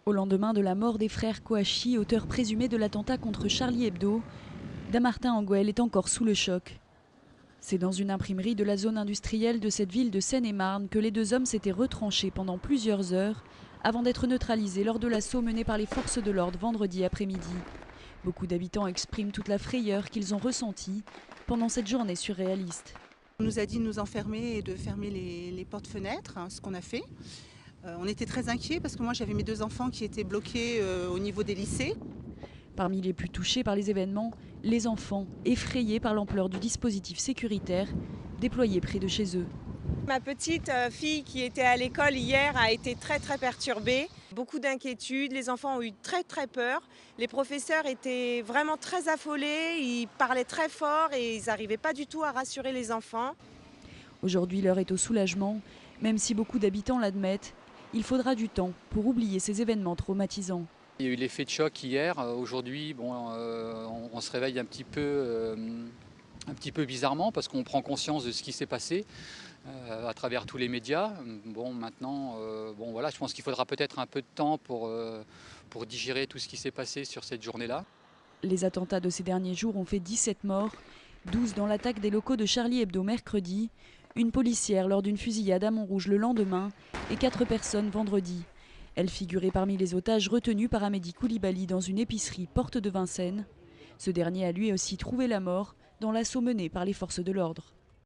Au lendemain de la mort des frères Kouachi, auteurs présumés de l'attentat contre Charlie Hebdo, Damartin Anguel est encore sous le choc. C'est dans une imprimerie de la zone industrielle de cette ville de Seine-et-Marne que les deux hommes s'étaient retranchés pendant plusieurs heures avant d'être neutralisés lors de l'assaut mené par les forces de l'ordre vendredi après-midi. Beaucoup d'habitants expriment toute la frayeur qu'ils ont ressentie pendant cette journée surréaliste. On nous a dit de nous enfermer et de fermer les portes-fenêtres, ce qu'on a fait. On était très inquiets parce que moi j'avais mes deux enfants qui étaient bloqués au niveau des lycées. Parmi les plus touchés par les événements, les enfants, effrayés par l'ampleur du dispositif sécuritaire déployé près de chez eux. Ma petite fille qui était à l'école hier a été très perturbée. Beaucoup d'inquiétudes, les enfants ont eu très peur. Les professeurs étaient vraiment très affolés, ils parlaient très fort et ils n'arrivaient pas du tout à rassurer les enfants. Aujourd'hui, l'heure est au soulagement, même si beaucoup d'habitants l'admettent. Il faudra du temps pour oublier ces événements traumatisants. Il y a eu l'effet de choc hier. Aujourd'hui, on se réveille un petit peu bizarrement parce qu'on prend conscience de ce qui s'est passé à travers tous les médias. Maintenant, je pense qu'il faudra peut-être un peu de temps pour digérer tout ce qui s'est passé sur cette journée-là. Les attentats de ces derniers jours ont fait 17 morts, 12 dans l'attaque des locaux de Charlie Hebdo mercredi, une policière lors d'une fusillade à Montrouge le lendemain et 4 personnes vendredi. Elle figurait parmi les otages retenus par Amédi Koulibaly dans une épicerie porte de Vincennes. Ce dernier a lui aussi trouvé la mort dans l'assaut mené par les forces de l'ordre.